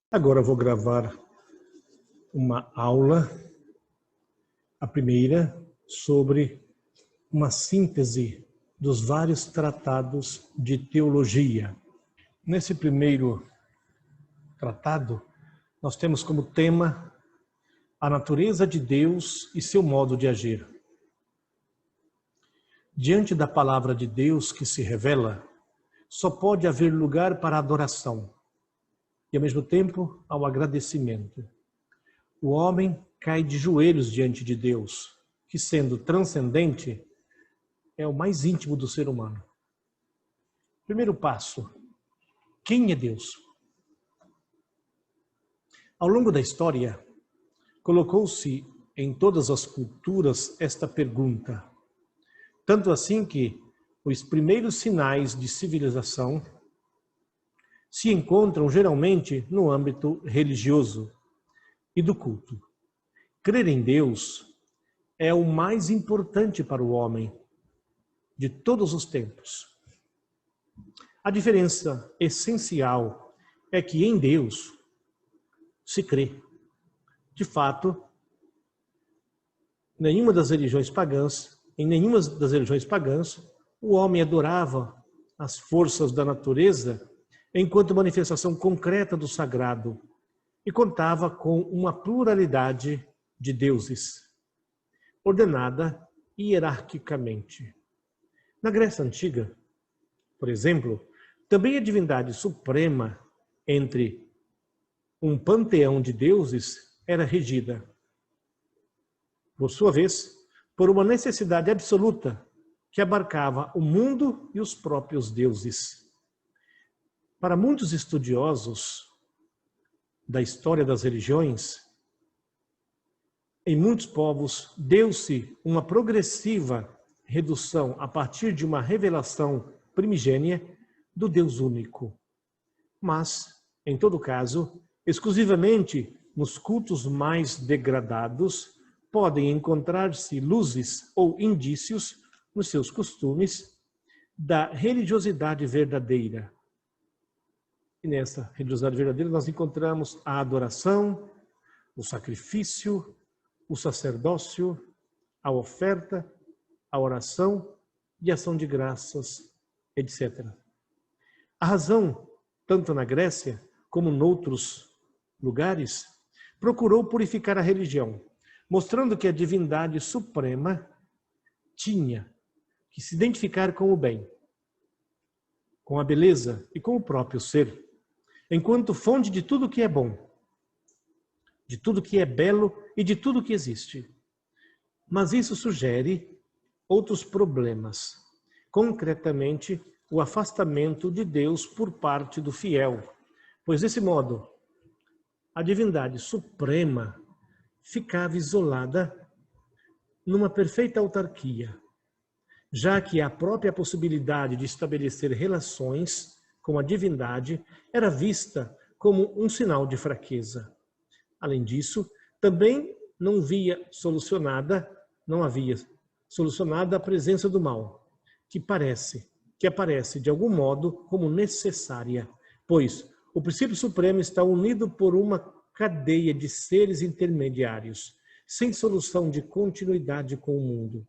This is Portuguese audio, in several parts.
Agora vou gravar uma aula, a primeira, sobre uma síntese dos vários tratados de teologia. Nesse primeiro tratado, nós temos como tema a natureza de Deus e seu modo de agir. Diante da palavra de Deus que se revela, só pode haver lugar para a adoração e, ao mesmo tempo, ao agradecimento. O homem cai de joelhos diante de Deus, que, sendo transcendente, é o mais íntimo do ser humano. Primeiro passo: quem é Deus? Ao longo da história, colocou-se em todas as culturas esta pergunta. Tanto assim que os primeiros sinais de civilização se encontram geralmente no âmbito religioso e do culto. Crer em Deus é o mais importante para o homem de todos os tempos. A diferença essencial é que em Deus se crê. De fato, em nenhuma das religiões pagãs, o homem adorava as forças da natureza enquanto manifestação concreta do sagrado e contava com uma pluralidade de deuses, ordenada hierarquicamente. Na Grécia Antiga, por exemplo, também a divindade suprema entre um panteão de deuses era regida, por sua vez, por uma necessidade absoluta que abarcava o mundo e os próprios deuses. Para muitos estudiosos da história das religiões, em muitos povos deu-se uma progressiva redução a partir de uma revelação primigênia do Deus único. Mas, em todo caso, exclusivamente nos cultos mais degradados, podem encontrar-se luzes ou indícios nos seus costumes da religiosidade verdadeira. E nessa religiosidade verdadeira nós encontramos a adoração, o sacrifício, o sacerdócio, a oferta, a oração e ação de graças, etc. A razão, tanto na Grécia como noutros lugares, procurou purificar a religião, mostrando que a divindade suprema tinha que se identificar com o bem, com a beleza e com o próprio ser, enquanto fonte de tudo que é bom, de tudo que é belo e de tudo que existe. Mas isso sugere outros problemas, concretamente o afastamento de Deus por parte do fiel, pois desse modo a divindade suprema ficava isolada numa perfeita autarquia, já que a própria possibilidade de estabelecer relações com a divindade era vista como um sinal de fraqueza. Além disso, também não havia solucionada a presença do mal, que aparece de algum modo como necessária, pois o princípio supremo está unido por uma cadeia de seres intermediários, sem solução de continuidade com o mundo.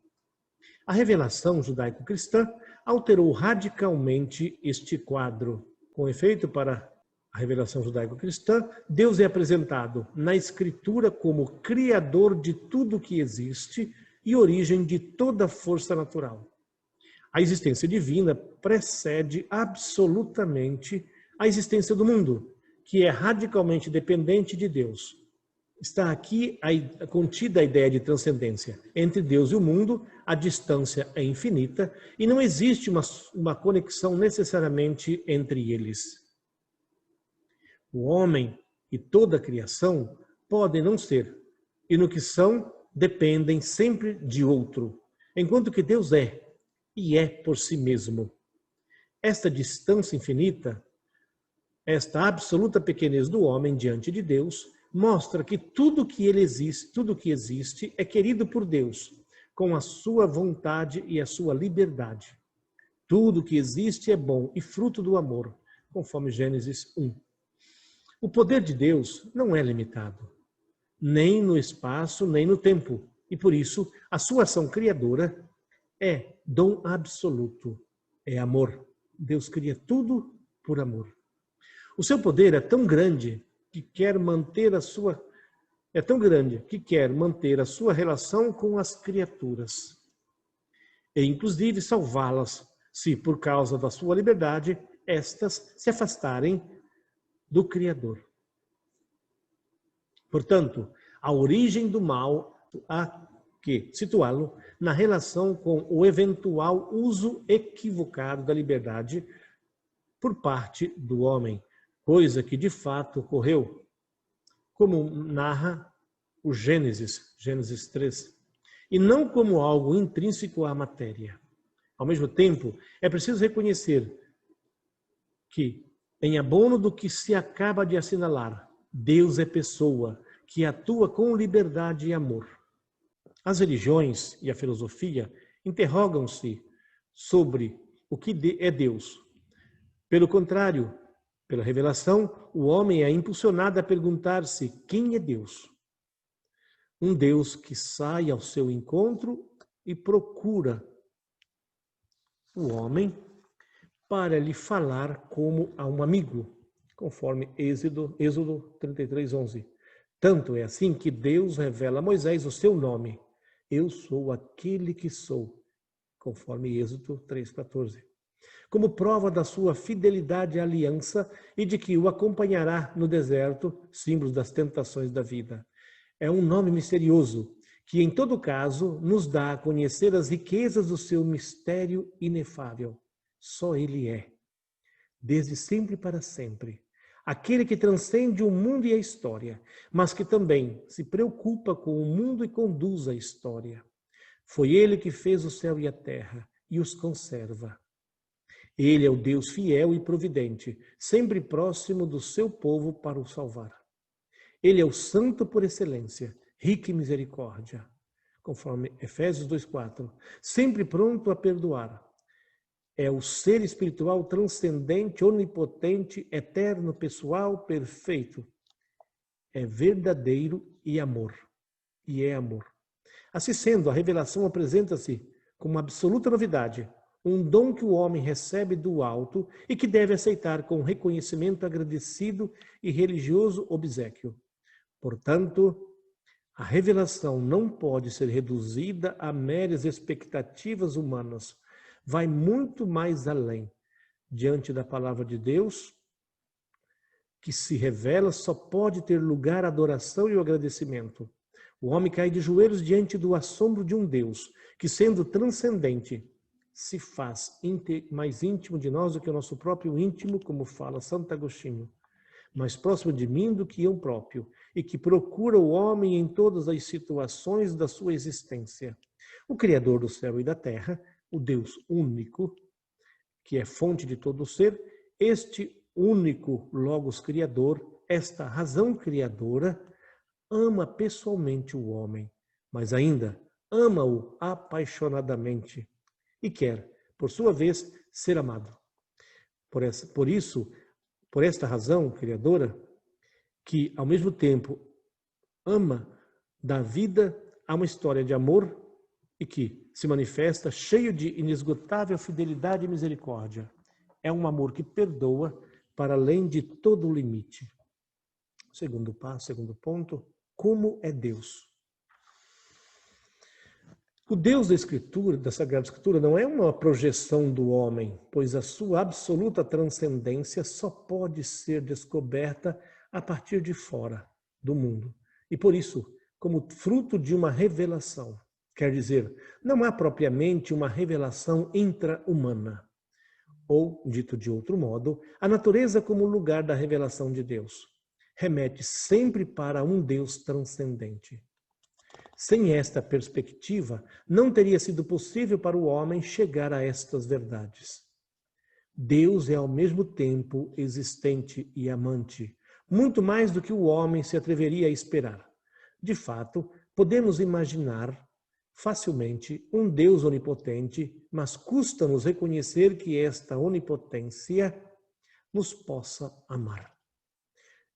A revelação judaico-cristã alterou radicalmente este quadro. Com efeito, para a revelação judaico-cristã, Deus é apresentado na Escritura como criador de tudo que existe e origem de toda força natural. A existência divina precede absolutamente a existência do mundo, que é radicalmente dependente de Deus. Está aqui contida a ideia de transcendência. Entre Deus e o mundo, a distância é infinita e não existe uma conexão necessariamente entre eles. O homem e toda a criação podem não ser, e no que são, dependem sempre de outro, enquanto que Deus é, e é por si mesmo. Esta distância infinita, esta absoluta pequenez do homem diante de Deus, mostra que tudo que existe é querido por Deus, com a sua vontade e a sua liberdade. Tudo que existe é bom e fruto do amor, conforme Gênesis 1. O poder de Deus não é limitado, nem no espaço, nem no tempo. E por isso, a sua ação criadora é dom absoluto, é amor. Deus cria tudo por amor. O seu poder é tão grande que quer manter a sua relação com as criaturas e inclusive salvá-las, se por causa da sua liberdade estas se afastarem do Criador. Portanto, a origem do mal há que situá-lo na relação com o eventual uso equivocado da liberdade por parte do homem, coisa que de fato ocorreu, como narra o Gênesis 3, e não como algo intrínseco à matéria. Ao mesmo tempo, é preciso reconhecer que, em abono do que se acaba de assinalar, Deus é pessoa que atua com liberdade e amor. As religiões e a filosofia interrogam-se sobre o que é Deus. Pelo contrário, pela revelação, o homem é impulsionado a perguntar-se quem é Deus. Um Deus que sai ao seu encontro e procura o homem para lhe falar como a um amigo, conforme Êxodo 33:11. Tanto é assim que Deus revela a Moisés o seu nome. Eu sou aquele que sou, conforme Êxodo 3:14. Como prova da sua fidelidade à aliança e de que o acompanhará no deserto, símbolos das tentações da vida. É um nome misterioso, que em todo caso nos dá a conhecer as riquezas do seu mistério inefável. Só Ele é, desde sempre e para sempre, aquele que transcende o mundo e a história, mas que também se preocupa com o mundo e conduz a história. Foi Ele que fez o céu e a terra e os conserva. Ele é o Deus fiel e providente, sempre próximo do seu povo para o salvar. Ele é o santo por excelência, rico em misericórdia, conforme Efésios 2:4, sempre pronto a perdoar. É o ser espiritual transcendente, onipotente, eterno, pessoal, perfeito. É verdadeiro e amor. E é amor. Assim sendo, a revelação apresenta-se como absoluta novidade, um dom que o homem recebe do alto e que deve aceitar com reconhecimento agradecido e religioso obséquio. Portanto, a revelação não pode ser reduzida a meras expectativas humanas. Vai muito mais além. Diante da palavra de Deus, que se revela, só pode ter lugar a adoração e o agradecimento. O homem cai de joelhos diante do assombro de um Deus que, sendo transcendente, se faz mais íntimo de nós do que o nosso próprio íntimo, como fala Santo Agostinho. Mais próximo de mim do que eu próprio, e que procura o homem em todas as situações da sua existência. O Criador do céu e da terra, o Deus único, que é fonte de todo o ser, este único Logos Criador, esta razão criadora, ama pessoalmente o homem, mas ainda ama-o apaixonadamente e quer, por sua vez, ser amado. Por esta razão criadora, que ao mesmo tempo ama da vida a uma história de amor e que se manifesta cheio de inesgotável fidelidade e misericórdia. É um amor que perdoa para além de todo o limite. Segundo ponto, como é Deus? O Deus da Escritura, da Sagrada Escritura, não é uma projeção do homem, pois a sua absoluta transcendência só pode ser descoberta a partir de fora do mundo. E por isso, como fruto de uma revelação. Quer dizer, não há propriamente uma revelação intra-humana. Ou, dito de outro modo, a natureza como lugar da revelação de Deus remete sempre para um Deus transcendente. Sem esta perspectiva, não teria sido possível para o homem chegar a estas verdades. Deus é ao mesmo tempo existente e amante, muito mais do que o homem se atreveria a esperar. De fato, podemos imaginar facilmente um Deus onipotente, mas custa-nos reconhecer que esta onipotência nos possa amar.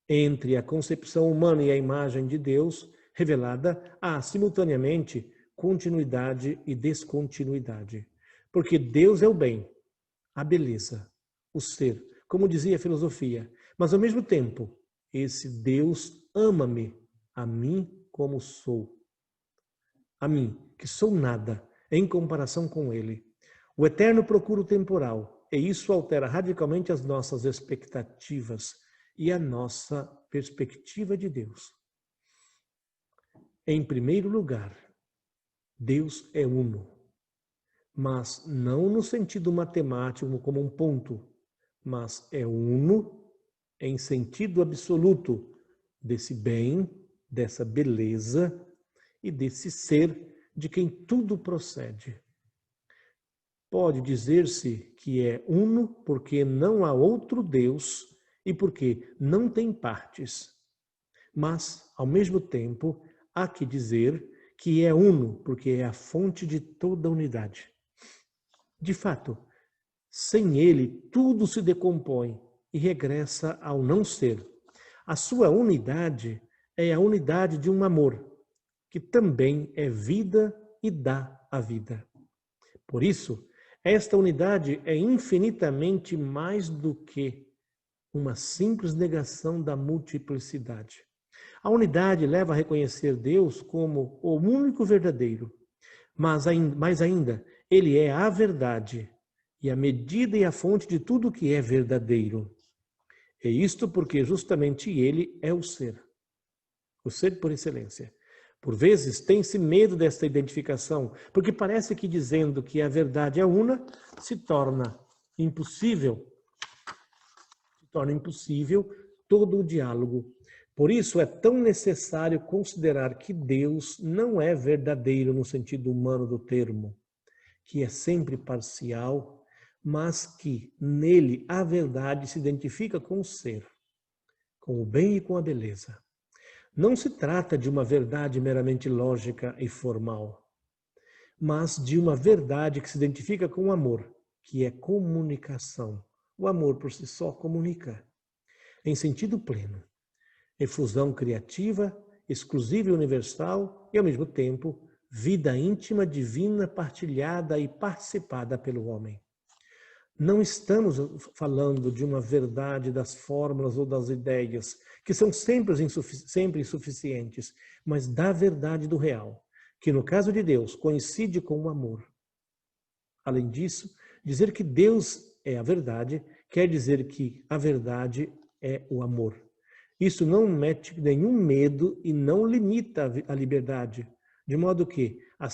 Entre a concepção humana e a imagem de Deus revelada, há simultaneamente continuidade e descontinuidade. Porque Deus é o bem, a beleza, o ser, como dizia a filosofia. Mas, ao mesmo tempo, esse Deus ama-me, a mim como sou. A mim, que sou nada, em comparação com Ele. O eterno procura o temporal, e isso altera radicalmente as nossas expectativas e a nossa perspectiva de Deus. Em primeiro lugar, Deus é uno, mas não no sentido matemático como um ponto, mas é uno em sentido absoluto desse bem, dessa beleza e desse ser de quem tudo procede. Pode dizer-se que é uno porque não há outro Deus e porque não tem partes. Mas, ao mesmo tempo, há que dizer que é uno porque é a fonte de toda unidade. De fato, sem ele, tudo se decompõe e regressa ao não ser. A sua unidade é a unidade de um amor, que também é vida e dá a vida. Por isso, esta unidade é infinitamente mais do que uma simples negação da multiplicidade. A unidade leva a reconhecer Deus como o único verdadeiro, mas mais ainda, Ele é a verdade e a medida e a fonte de tudo que é verdadeiro. E isto porque justamente Ele é o ser por excelência. Por vezes tem-se medo desta identificação, porque parece que dizendo que a verdade é una, se torna impossível todo o diálogo. Por isso é tão necessário considerar que Deus não é verdadeiro no sentido humano do termo, que é sempre parcial, mas que nele a verdade se identifica com o ser, com o bem e com a beleza. Não se trata de uma verdade meramente lógica e formal, mas de uma verdade que se identifica com o amor, que é comunicação. O amor por si só comunica, em sentido pleno. Efusão criativa, exclusiva e universal, e ao mesmo tempo, vida íntima, divina, partilhada e participada pelo homem. Não estamos falando de uma verdade das fórmulas ou das ideias, que são sempre insuficientes, mas da verdade do real, que no caso de Deus coincide com o amor. Além disso, dizer que Deus é a verdade quer dizer que a verdade é o amor. Isso não mete nenhum medo e não limita a liberdade, de modo que a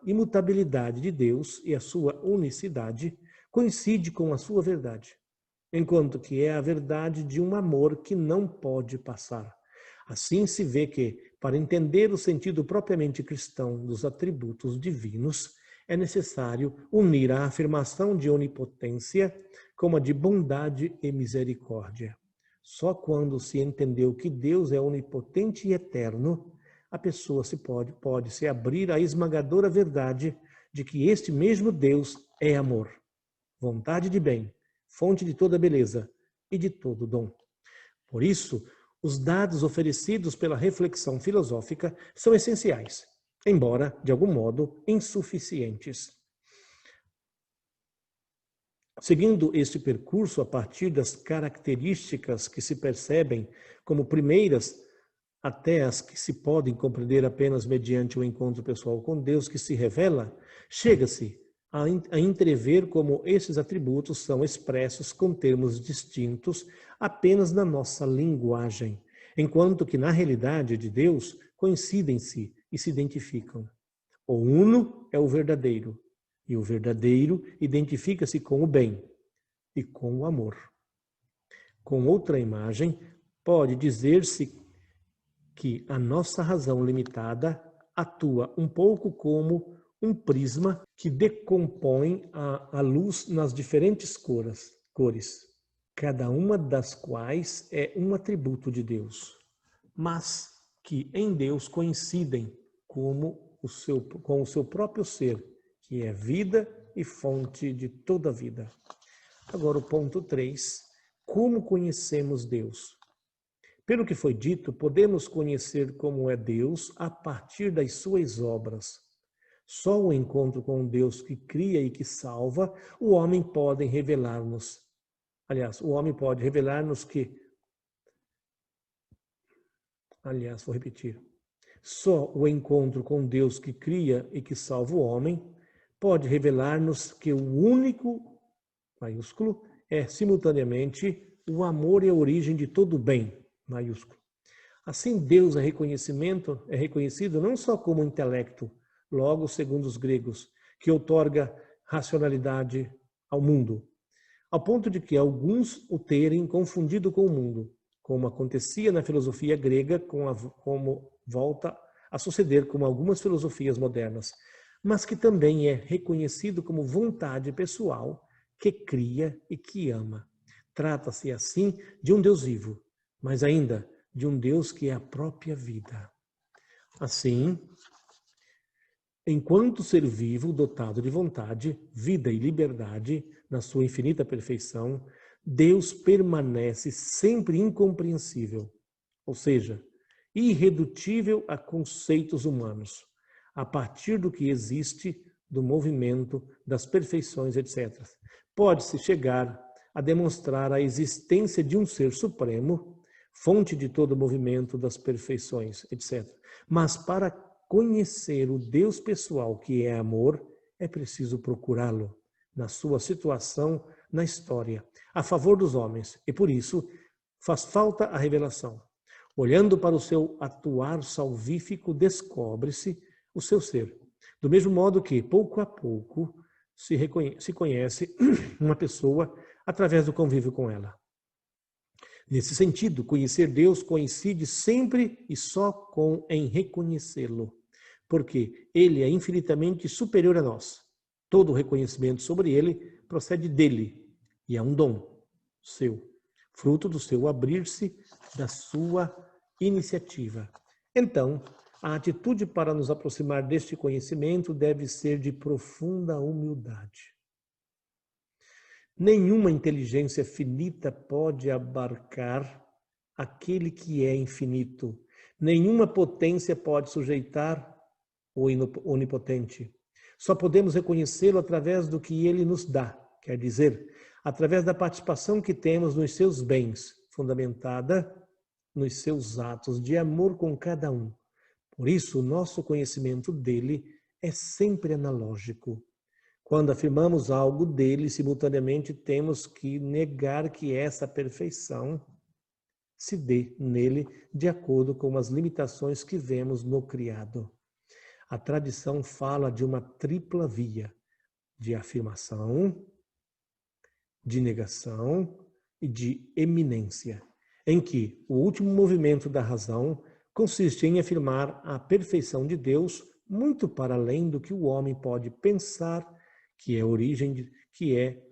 imutabilidade de Deus e a sua unicidade coincide com a sua verdade, enquanto que é a verdade de um amor que não pode passar. Assim se vê que, para entender o sentido propriamente cristão dos atributos divinos, é necessário unir a afirmação de onipotência com a de bondade e misericórdia. Só quando se entendeu que Deus é onipotente e eterno, a pessoa pode se abrir à esmagadora verdade de que este mesmo Deus é amor, vontade de bem, fonte de toda beleza e de todo dom. Por isso, os dados oferecidos pela reflexão filosófica são essenciais, embora, de algum modo, insuficientes. Seguindo este percurso a partir das características que se percebem como primeiras até as que se podem compreender apenas mediante o encontro pessoal com Deus que se revela, chega-se a entrever como esses atributos são expressos com termos distintos apenas na nossa linguagem, enquanto que na realidade de Deus coincidem-se e se identificam. O uno é o verdadeiro, e o verdadeiro identifica-se com o bem e com o amor. Com outra imagem, pode dizer-se que a nossa razão limitada atua um pouco como um prisma que decompõe a luz nas diferentes cores, cada uma das quais é um atributo de Deus, mas que em Deus coincidem com o seu próprio ser, que é vida e fonte de toda vida. Agora o ponto 3, como conhecemos Deus? Pelo que foi dito, podemos conhecer como é Deus a partir das suas obras. Só o encontro com um Deus que cria e que salva, o homem pode revelar-nos. Aliás, o homem pode revelar-nos que... Aliás, vou repetir. Só o encontro com Deus que cria e que salva o homem pode revelar-nos que o único, maiúsculo, é simultaneamente o amor e a origem de todo o bem, maiúsculo. Assim, Deus é reconhecido não só como intelecto, logo, segundo os gregos, que outorga racionalidade ao mundo, ao ponto de que alguns o terem confundido com o mundo, como acontecia na filosofia grega, como volta a suceder com algumas filosofias modernas, mas que também é reconhecido como vontade pessoal que cria e que ama. Trata-se, assim, de um Deus vivo, mas ainda de um Deus que é a própria vida. Assim, enquanto ser vivo, dotado de vontade, vida e liberdade, na sua infinita perfeição, Deus permanece sempre incompreensível, ou seja, irredutível a conceitos humanos, a partir do que existe, do movimento, das perfeições, etc. Pode-se chegar a demonstrar a existência de um ser supremo, fonte de todo o movimento, das perfeições, etc. Mas para conhecer o Deus pessoal, que é amor, é preciso procurá-lo na sua situação na história, a favor dos homens, e por isso faz falta a revelação. Olhando para o seu atuar salvífico, descobre-se o seu ser. Do mesmo modo que, pouco a pouco, se conhece uma pessoa através do convívio com ela. Nesse sentido, conhecer Deus coincide sempre e só em reconhecê-lo, porque ele é infinitamente superior a nós. Todo o reconhecimento sobre ele procede dele e é um dom seu, fruto do seu abrir-se, da sua iniciativa. Então, a atitude para nos aproximar deste conhecimento deve ser de profunda humildade. Nenhuma inteligência finita pode abarcar aquele que é infinito. Nenhuma potência pode sujeitar o onipotente. Só podemos reconhecê-lo através do que ele nos dá, quer dizer, através da participação que temos nos seus bens, fundamentada nos seus atos de amor com cada um. Por isso, o nosso conhecimento dele é sempre analógico. Quando afirmamos algo dele, simultaneamente temos que negar que essa perfeição se dê nele de acordo com as limitações que vemos no criado. A tradição fala de uma tripla via de afirmação, de negação e de eminência, em que o último movimento da razão consiste em afirmar a perfeição de Deus muito para além do que o homem pode pensar, que é a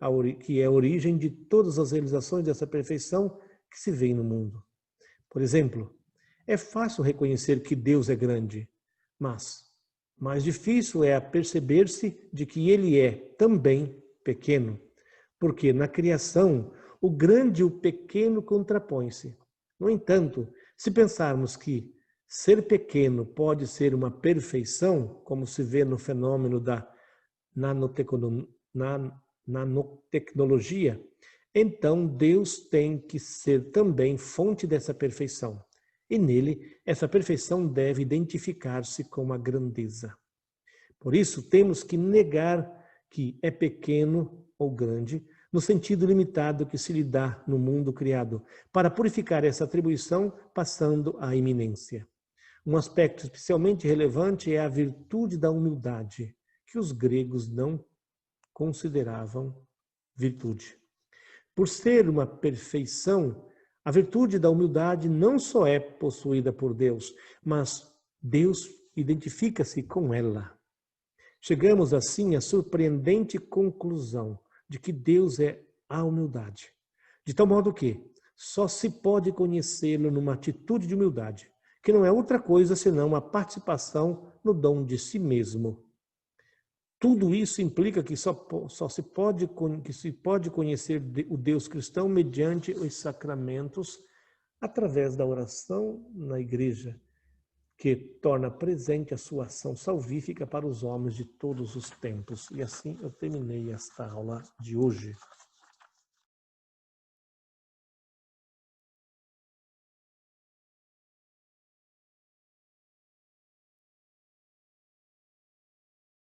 origem de todas as realizações dessa perfeição que se vê no mundo. Por exemplo, é fácil reconhecer que Deus é grande, mas mais difícil é perceber-se de que ele é também pequeno, porque na criação o grande e o pequeno contrapõem-se. No entanto, se pensarmos que ser pequeno pode ser uma perfeição, como se vê no fenômeno da nanotecnologia, então Deus tem que ser também fonte dessa perfeição. E nele, essa perfeição deve identificar-se com a grandeza. Por isso, temos que negar que é pequeno ou grande, no sentido limitado que se lhe dá no mundo criado, para purificar essa atribuição, passando à iminência. Um aspecto especialmente relevante é a virtude da humildade, que os gregos não consideravam virtude. Por ser uma perfeição, a virtude da humildade não só é possuída por Deus, mas Deus identifica-se com ela. Chegamos assim à surpreendente conclusão de que Deus é a humildade, de tal modo que só se pode conhecê-lo numa atitude de humildade, que não é outra coisa senão a participação no dom de si mesmo. Tudo isso implica que se pode conhecer o Deus cristão mediante os sacramentos, através da oração na igreja, que torna presente a sua ação salvífica para os homens de todos os tempos. E assim eu terminei esta aula de hoje.